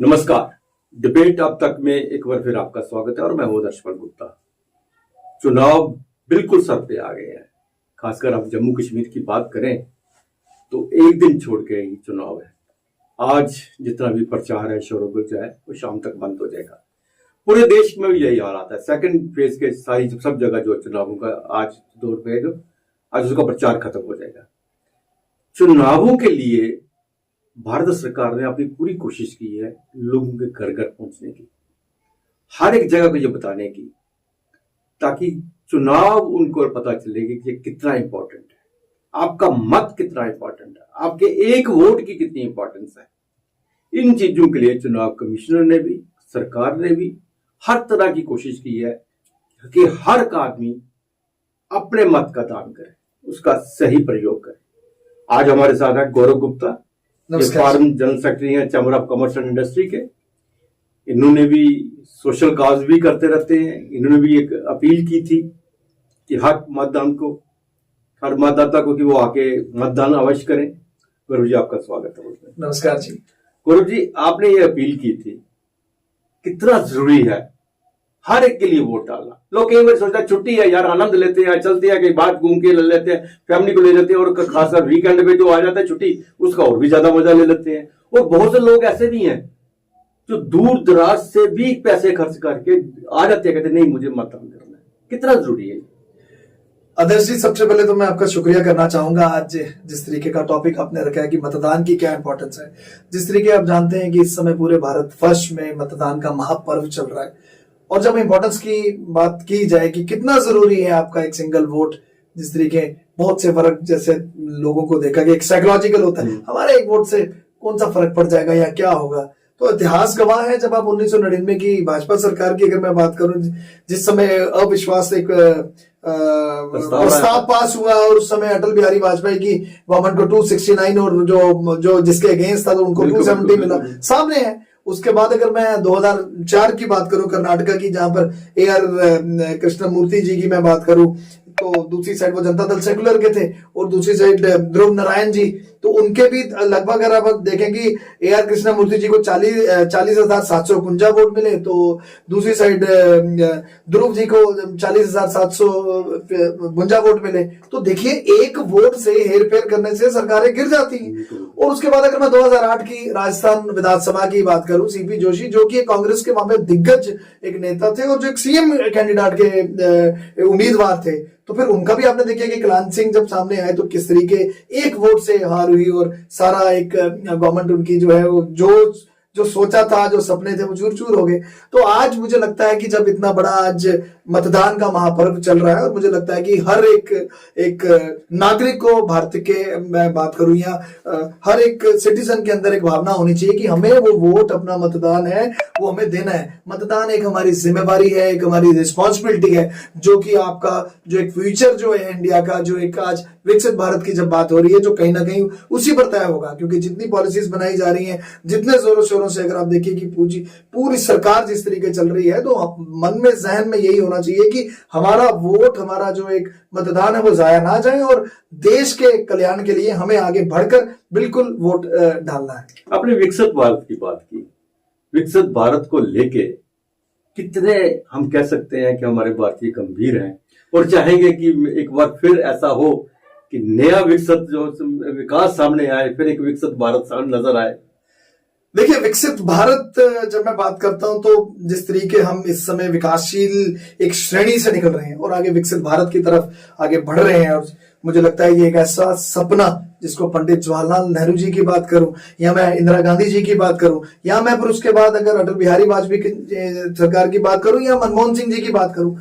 नमस्कार। डिबेट अब तक में एक बार फिर आपका स्वागत है और मैं हूं दर्शपल गुप्ता। चुनाव बिल्कुल सर पे आ गए हैं। खासकर आप जम्मू कश्मीर की बात करें तो एक दिन छोड़ के ही चुनाव है। आज जितना भी प्रचार है, शोरगुल जो है वो शाम तक बंद हो जाएगा। पूरे देश में भी यही हालात है। सेकंड फेज के सारी सब जगह जो चुनावों का आज दौर पे है, आज उसका प्रचार खत्म हो जाएगा। चुनावों के लिए भारत सरकार ने अपनी पूरी कोशिश की है लोगों के घर घर पहुंचने की, हर एक जगह को ये बताने की, ताकि चुनाव उनको पता चलेगी कि ये कितना इंपॉर्टेंट है, आपका मत कितना इंपॉर्टेंट है, आपके एक वोट की कितनी इंपॉर्टेंस है। इन चीजों के लिए चुनाव कमिश्नर ने भी, सरकार ने भी हर तरह की कोशिश की है कि हर आदमी अपने मत का दान करे, उसका सही प्रयोग करे। आज हमारे साथ है गौरव गुप्ता, फार्म जनरल सेक्रेटरी हैं chamber of commerce and industry के। इन्होंने भी सोशल काज भी करते रहते हैं। इन्होंने भी एक अपील की थी कि हर मतदाता को कि वो आके मतदान अवश्य करें। गौरव जी, आपका स्वागत है। नमस्कार जी। गौरव जी, आपने ये अपील की थी, कितना जरूरी है हर एक के लिए वोट डालना। लोग कई बार सोचते हैं छुट्टी है यार, आनंद लेते हैं, चलते हैं, कहीं बात घूम के ले लेते हैं, फैमिली को ले लेते हैं, और खासकर वीकेंड पे जो आ जाता है छुट्टी, उसका और भी ज्यादा मजा ले लेते हैं। और बहुत से लोग ऐसे भी हैं जो दूर दराज से भी पैसे खर्च करके आ जाते हैं, कहते नहीं मुझे मतदान करना है। कितना जरूरी है आदर्श जी? सबसे पहले तो मैं आपका शुक्रिया करना चाहूंगा। आज जिस तरीके का टॉपिक आपने रखा है कि मतदान की क्या इंपॉर्टेंस है, जिस तरीके आप जानते हैं कि इस समय पूरे भारतवर्ष में मतदान का महापर्व चल रहा है, और जब इंपॉर्टेंस की बात की जाए कि कितना जरूरी है आपका एक सिंगल वोट, जिस तरीके बहुत से फर्क जैसे लोगों को देखा कि एक साइकोलॉजिकल होता है, हमारे एक वोट से कौन सा फर्क पड़ जाएगा या क्या होगा। तो इतिहास गवाह है, जब आप 1999 की भाजपा सरकार की अगर मैं बात करूं, जिस समय अविश्वास एक प्रस्ताव पास हुआ और उस समय अटल बिहारी वाजपेयी की गवर्नमेंट को 269 और जो जिसके अगेंस्ट था तो उनको 270 मिला, सामने है। उसके बाद अगर मैं 2004 की बात करूं कर्नाटका की, जहां पर AR कृष्णमूर्ति जी की मैं बात करूं, तो दूसरी साइड वो जनता दल सेकुलर के थे और दूसरी साइड ध्रुव नारायण जी, तो उनके भी लगभग अगर आप देखें कि AR कृष्णमूर्ति जी को 40,751 वोट मिले, तो दूसरी साइड ध्रुव जी को 40,752 वोट मिले। तो देखिए, एक वोट से हेरफेर करने से सरकारें गिर जाती हैं। और उसके बाद अगर मैं 2008 की राजस्थान विधानसभा की बात करूं, CP जोशी जो कि कांग्रेस के वहां पे दिग्गज एक नेता थे और जो एक CM कैंडिडेट के उम्मीदवार थे, तो फिर उनका भी आपने देखा कि कल्याण सिंह जब सामने आए तो किस तरीके एक वोट से हार हुई और सारा एक गवर्नमेंट उनकी जो है वो जो सोचा था, जो सपने थे, वो चूर चूर हो गए। तो आज मुझे लगता है कि जब इतना बड़ा आज मतदान का महापर्व चल रहा है, और मुझे लगता है कि हर एक नागरिक को, भारत के मैं बात करूं या हर एक सिटीजन के अंदर एक भावना होनी चाहिए कि हमें वो वोट, अपना मतदान है वो हमें देना है। मतदान एक हमारी जिम्मेवारी है, एक हमारी रिस्पॉन्सिबिलिटी है, जो कि आपका जो एक फ्यूचर जो है इंडिया का, जो एक आज विकसित भारत की जब बात हो रही है, जो कहीं ना कहीं उसी पर तय होगा। क्योंकि जितनी पॉलिसीज बनाई जा रही हैं, जितने जोरों शोरों से अगर आप देखिए कि पूरी सरकार जिस तरीके चल रही है, तो मन में, जहन में यही होना चाहिए कि हमारा वोट, हमारा जो एक मतदान है वो जाया ना जाए, और देश के कल्याण के लिए हमें आगे बढ़कर बिल्कुल वोट डालना है। आपने विकसित भारत की बात की। विकसित भारत को लेके कितने हम कह सकते हैं कि हमारे भारतीय गंभीर हैं और चाहेंगे कि एक बार फिर ऐसा हो कि नया विकसित जो विकास सामने आए, फिर एक विकसित भारत सामने नजर आए। देखिए, विकसित भारत जब मैं बात करता हूं तो जिस तरीके हम इस समय विकासशील एक श्रेणी से निकल रहे हैं और आगे विकसित भारत की तरफ आगे बढ़ रहे हैं, और मुझे लगता है ये एक ऐसा सपना जिसको पंडित जवाहरलाल नेहरू जी की बात करूं, या मैं इंदिरा गांधी जी की बात करूं, या मैं फिर उसके बाद अगर अटल बिहारी वाजपेयी की सरकार की बात करूं, या मनमोहन सिंह जी की बात करूं,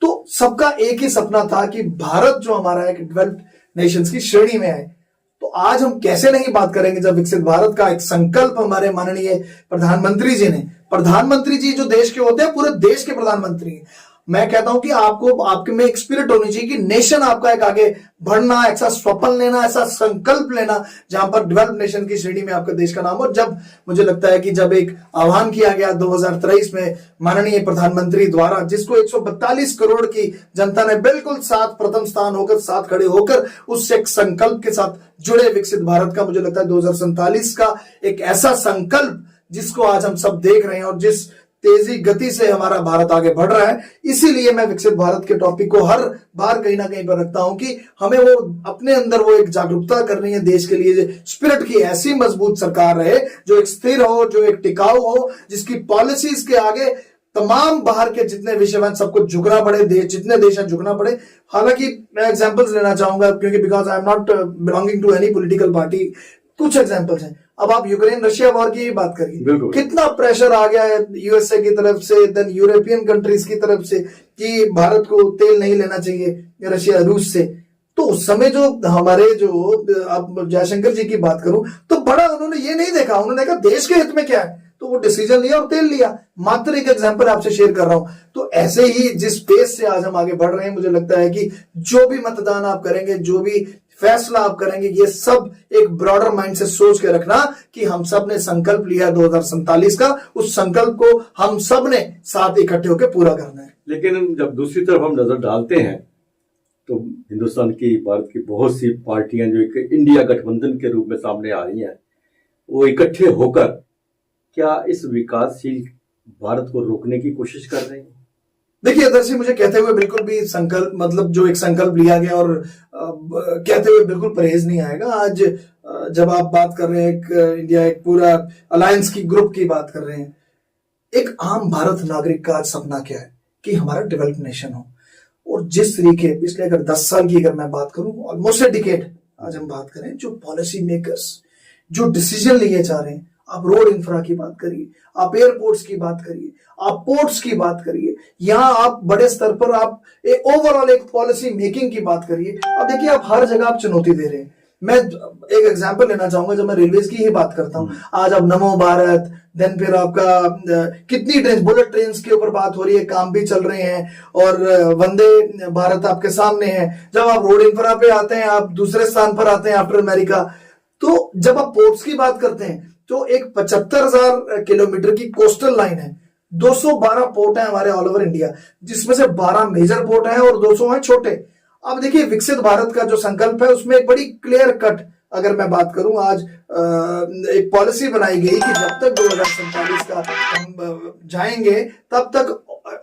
तो सबका एक ही सपना था कि भारत जो हमारा एक डेवलप्ड नेशंस की श्रेणी में है। तो आज हम कैसे नहीं बात करेंगे जब विकसित भारत का एक संकल्प हमारे माननीय प्रधानमंत्री जी ने, प्रधानमंत्री जी जो देश के होते हैं, पूरे देश के प्रधानमंत्री हैं। मैं कहता हूं कि आपको, आपके में एक स्पिरिट होनी चाहिए कि नेशन आपका एक आगे बढ़ना, ऐसा स्वप्न लेना, ऐसा संकल्प लेना जहां पर डेवलप नेशन की श्रेणी में आपका देश का नाम हो। जब मुझे लगता है कि जब एक आह्वान किया गया 2023 में माननीय प्रधानमंत्री द्वारा, जिसको 142 करोड़ की जनता ने बिल्कुल साथ प्रथम स्थान होकर, साथ खड़े होकर उस एक संकल्प के साथ जुड़े विकसित भारत का, मुझे लगता है 2047 का एक ऐसा संकल्प जिसको आज हम सब देख रहे हैं और जिस तेजी गति से हमारा भारत आगे बढ़ रहा है, इसीलिए मैं विकसित भारत के टॉपिक को हर बार कहीं ना कहीं पर रखता हूं कि हमें वो अपने अंदर वो एक जागरूकता करनी है देश के लिए, स्पिरिट की ऐसी मजबूत सरकार रहे जो एक स्थिर हो, जो एक टिकाऊ हो, जिसकी पॉलिसीज के आगे तमाम बाहर के जितने विषय सबको झुकना पड़े, देश जितने देश हैं झुकना पड़े। हालांकि मैं एग्जांपल्स लेना चाहूंगा क्योंकि because I am not belonging to any political party. कुछ एग्जांपल्स हैं। अब आप यूक्रेन रशिया वॉर की ही बात करिए, कितना प्रेशर आ गया है यूएसए की तरफ से, देन यूरोपियन कंट्रीज की तरफ से कि भारत को तेल नहीं लेना चाहिए रशिया रूस से। तो उस समय जो हमारे जो अब जयशंकर जी की बात करूं तो बड़ा उन्होंने ये नहीं देखा, उन्होंने कहा देश के हित में क्या है, तो वो डिसीजन लिया और तेल लिया। मात्र एक एग्जांपल आपसे शेयर कर रहा हूं। तो ऐसे ही जिस पेस से आज हम आगे बढ़ रहे हैं, मुझे लगता है कि जो भी मतदान आप करेंगे, जो भी फैसला आप करेंगे, ये सब एक ब्रॉडर माइंड से सोच के रखना कि हम सब ने संकल्प लिया 2047 का, उस संकल्प को हम सब ने साथ इकट्ठे होकर पूरा करना है। लेकिन जब दूसरी तरफ हम नजर डालते हैं तो हिंदुस्तान की, भारत की बहुत सी पार्टियां जो एक इंडिया गठबंधन के रूप में सामने आ रही हैं, वो इकट्ठे होकर क्या इस विकासशील भारत को रोकने की कोशिश कर रहे हैं? देखिए दर्शी, मुझे कहते हुए बिल्कुल भी संकल्प, मतलब जो एक संकल्प लिया गया और कहते हुए बिल्कुल परहेज नहीं आएगा। आज जब आप बात कर रहे हैं एक इंडिया, एक पूरा अलायंस की ग्रुप की बात कर रहे हैं, एक आम भारत नागरिक का आज सपना क्या है कि हमारा डेवलप नेशन हो। और जिस तरीके पिछले अगर 10 साल की अगर मैं बात करूं, ऑलमोस्ट ए डिकेड आज हम बात करें, जो पॉलिसी मेकर्स जो डिसीजन लिए जा रहे हैं, आप रोड इंफ्रा की बात करिए, आप एयरपोर्ट्स की बात करिए, आप पोर्ट्स की बात करिए, यहां आप बड़े स्तर पर आप ओवरऑल एक पॉलिसी मेकिंग की बात करिए। अब देखिए आप हर जगह आप चुनौती दे रहे हैं। मैं एक एग्जांपल लेना चाहूंगा, जब मैं रेलवेज की ही बात करता हूं, आज अब नमो भारत, देन फिर आपका कितनी ट्रेन, बुलेट ट्रेन के ऊपर बात हो रही है, काम भी चल रहे हैं, और वंदे भारत आपके सामने है। जब आप रोड इंफ्रा पे आते हैं, आप दूसरे स्थान पर आते हैं आफ्टर अमेरिका। तो जब आप पोर्ट्स की बात करते हैं तो एक 75,000 किलोमीटर की कोस्टल लाइन है, 212 पोर्ट है हमारे ऑल ओवर इंडिया, जिसमें से 12 मेजर पोर्ट हैं और 200 हैं छोटे। अब देखिए विकसित भारत का जो संकल्प है उसमें एक बड़ी क्लियर कट अगर मैं बात करूं, आज एक पॉलिसी बनाई गई कि जब तक 2047 का हम जाएंगे तब तक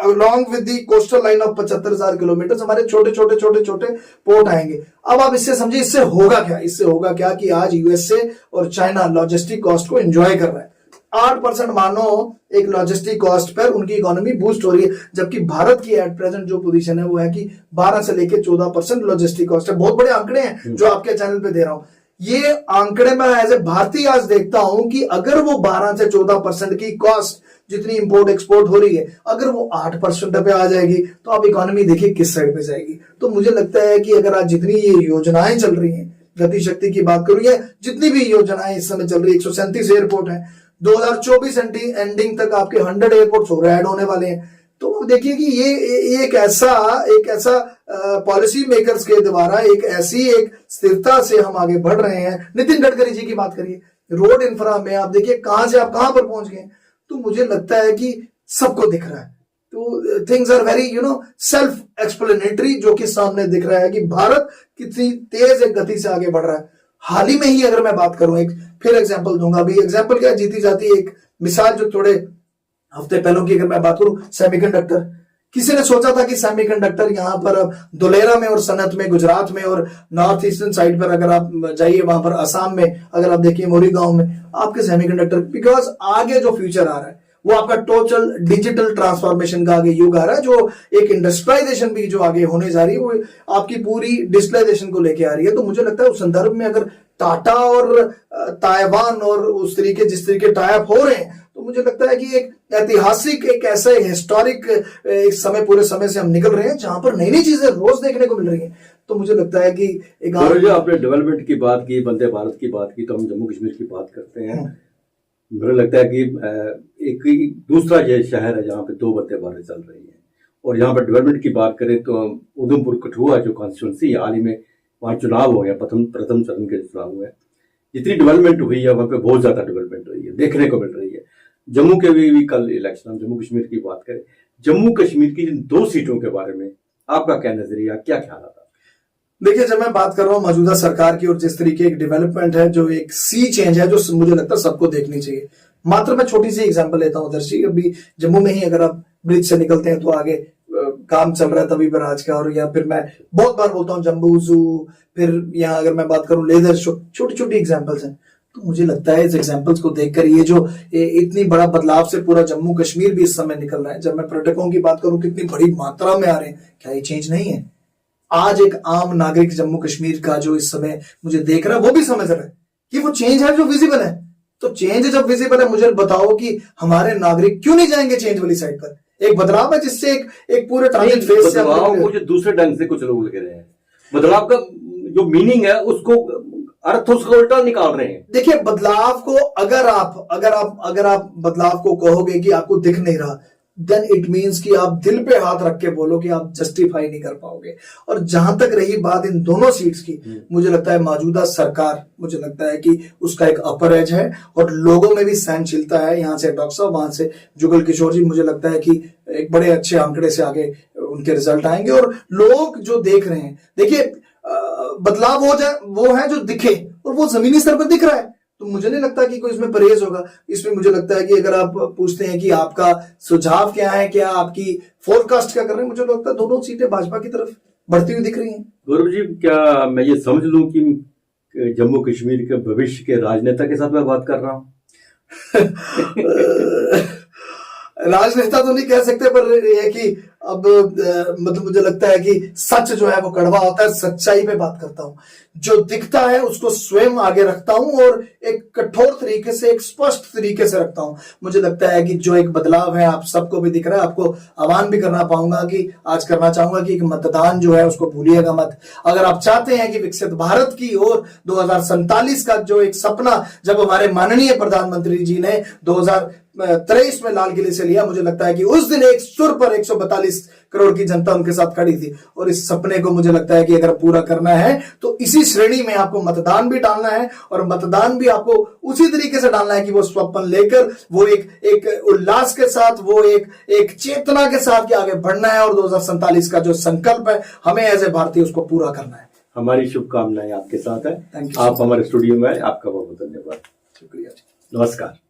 along with the coastal line of 75,000 kilometre हमारे छोटे छोटे पोर्ट आएंगे। अब आप इससे समझिए इससे होगा क्या, इससे होगा क्या कि आज यूएसए और चाइना लॉजिस्टिक कॉस्ट को एंजॉय कर रहा है। 8% मानो एक लॉजिस्टिक कॉस्ट पर उनकी इकोनॉमी बूस्ट हो रही है, जबकि भारत की एट प्रेजेंट जो पोजीशन है वो है कि 12 से लेकर 14% लॉजिस्टिक कॉस्ट है। बहुत बड़े आंकड़े हैं जो आपके चैनल पे दे रहा हूं। ये आंकड़े मैं एज ए भारतीय आज देखता हूं कि अगर वो 12 से 14% की कॉस्ट जितनी इंपोर्ट एक्सपोर्ट हो रही है, अगर वो 8% पे आ जाएगी तो आप इकोनॉमी देखिए किस साइड पे जाएगी। तो मुझे लगता है कि अगर आज जितनी ये योजनाएं चल रही हैं, गति शक्ति की बात करूं या जितनी भी योजनाएं इस समय चल रही है, 137 एयरपोर्ट है, 2024 एंडिंग तक आपके 100 एयरपोर्ट्स ऐड होने वाले हैं। तो देखिए कि ये एक ऐसा पॉलिसी मेकर्स के द्वारा एक ऐसी एक स्थिरता से हम आगे बढ़ रहे हैं। नितिन गडकरी जी की बात करिए, रोड इंफ्रा में आप देखिए कहां से आप कहां पर पहुंच गए। तो मुझे लगता है कि सबको दिख रहा है, तो things are very self explanatory, जो कि सामने दिख रहा है कि भारत कितनी तेज एक गति से आगे बढ़ रहा है। हाल ही में ही अगर मैं बात करूं, एक फिर एग्जांपल दूंगा। अभी एग्जांपल क्या, जीती जाती एक मिसाल जो थोड़े हफ्ते पहले की अगर मैं बात करूं, सेमीकंडक्टर। किसी ने सोचा था कि सेमीकंडक्टर यहां पर धुलेरा में और सनत में, गुजरात में और नॉर्थ ईस्टर्न साइड पर अगर आप जाइए, वहां पर असम में अगर आप देखिए मोरी गांव में आपके सेमीकंडक्टर, बिकॉज आगे जो फ्यूचर आ रहा है वो आपका टोटल डिजिटल ट्रांसफॉर्मेशन का आगे युग आ रहा है, जो एक इंडस्ट्रियलाइजेशन भी जो आगे होने जा रही है वो आपकी पूरी डिजिटलाइजेशन को लेके आ रही है। तो मुझे लगता है उस संदर्भ में अगर टाटा और ताइवान और उस तरीके जिस तरीके टाइप हो रहे हैं, तो मुझे लगता है कि एक ऐतिहासिक, एक ऐसा हिस्टोरिक एक समय, पूरे समय से हम निकल रहे हैं जहां पर नई नई चीजें रोज देखने को मिल रही हैं। तो मुझे लगता है कि एक आपने डेवलपमेंट की बात की, वंदे भारत की बात की, तो हम जम्मू कश्मीर की बात करते हैं। मुझे लगता है कि एक दूसरा ये शहर है जहाँ पे 2 वंदे भारत चल रही है। और यहाँ पर डेवलपमेंट की बात करें तो उधमपुर कठुआ जो कॉन्स्टिट्यूंसी है, हाल ही में वहाँ चुनाव हो गया, प्रथम चरण के चुनाव हुए। जितनी डेवलपमेंट हुई है वहाँ पे बहुत ज्यादा डेवलपमेंट हुई है, देखने को मिल रही है। जम्मू के भी कल इलेक्शन, हम जम्मू कश्मीर की बात करें, जम्मू कश्मीर की जिन 2 सीटों के बारे में आपका क्या नजरिया, क्या ख्याल आता? देखिए, जब मैं बात कर रहा हूँ मौजूदा सरकार की और जिस तरीके की डेवलपमेंट है, जो एक सी चेंज है जो मुझे लगता है सबको देखनी चाहिए। मात्र मैं छोटी सी एग्जांपल लेता हूं दर्शी, अभी जम्मू में ही अगर आप ब्रिज से निकलते हैं तो आगे काम चल रहा है तभी बराज का, और या फिर मैं बहुत बार बोलता हूँ जम्बू जू, फिर यहाँ अगर मैं बात करूं लेदर शो, छोटी छोटी एग्जांपल्स हैं। तो मुझे लगता है इस एग्जांपल्स को देखकर ये जो इतनी बड़ा बदलाव से पूरा जम्मू कश्मीर भी इस समय निकल रहा है, जब मैं पर्यटकों की बात करूं कितनी बड़ी मात्रा में आ रहे हैं, क्या ये चेंज नहीं है? आज एक आम नागरिक जम्मू कश्मीर का जो इस समय मुझे देख रहा है वो भी समझ रहा है कि वो चेंज है जो विजिबल है। तो चेंज जब विजिबल है, मुझे बताओ कि हमारे नागरिक क्यों नहीं जाएंगे चेंज वाली साइड पर? एक बदलाव है जिससे एक पूरे ट्रांजिट फेज से बदलाव को जो दूसरे ढंग से कुछ लोग लग रहे हैं, बदलाव का जो मीनिंग है उसको अर्थ उसका उल्टा निकाल रहे हैं। देखिए बदलाव को अगर आप बदलाव को कहोगे कि आपको दिख नहीं रहा, देन इट मीन्स कि आप दिल पे हाथ रख के बोलो कि आप जस्टिफाई नहीं कर पाओगे। और जहां तक रही बात इन दोनों सीट्स की, मुझे लगता है मौजूदा सरकार, मुझे लगता है कि उसका एक अपर एज है और लोगों में भी सहनशीलता है। यहाँ से डॉक्टर साहब, वहां से जुगल किशोर जी, मुझे लगता है कि एक बड़े अच्छे आंकड़े से आगे उनके रिजल्ट आएंगे। और लोग जो देख रहे हैं, देखिए बदलाव हो जाए वो है जो दिखे, और वो जमीनी स्तर पर दिख रहा है। तो मुझे नहीं लगता कि कोई इसमें परहेज होगा। इसमें मुझे लगता है कि अगर आप पूछते हैं कि आपका सुझाव क्या है, क्या आपकी फोरकास्ट क्या कर रहे हैं, मुझे लगता है दोनों सीटें भाजपा की तरफ बढ़ती हुई दिख रही हैं। गौरव जी, क्या मैं ये समझ लूं कि जम्मू कश्मीर के भविष्य के राजनेता के साथ मैं बात कर रहा हूं? राजनेता तो नहीं कह सकते, पर यह है कि अब मतलब मुझे लगता है कि सच जो है वो कड़वा होता है। सच्चाई पे बात करता हूं, जो दिखता है उसको स्वयं आगे रखता हूं और एक कठोर तरीके से, एक स्पष्ट तरीके से रखता हूं। मुझे लगता है कि जो एक बदलाव है आप सबको भी दिख रहा है। आपको आह्वान भी करना चाहूंगा कि एक मतदान जो है उसको भूलिएगा मत। अगर आप चाहते हैं कि विकसित भारत की ओर 2047 का जो एक सपना जब हमारे माननीय प्रधानमंत्री जी ने 2023 में लाल किले से लिया, मुझे लगता है कि उस दिन एक सुर पर 142 करोड़ की जनता उनके साथ खड़ी थी। और इस सपने को मुझे लगता है कि अगर पूरा करना है तो इसी श्रेणी में आपको मतदान भी डालना है, और मतदान भी आपको उसी तरीके से डालना है कि वो स्वप्न लेकर, वो एक उल्लास के साथ, वो एक चेतना के साथ कि आगे बढ़ना है, और 2047 का जो संकल्प है हमें एज ए भारतीय उसको पूरा करना है। हमारी शुभकामनाएं आपके साथ है। Thank you. आप हमारे स्टूडियो में आए, आपका बहुत बहुत धन्यवाद। शुक्रिया। नमस्कार।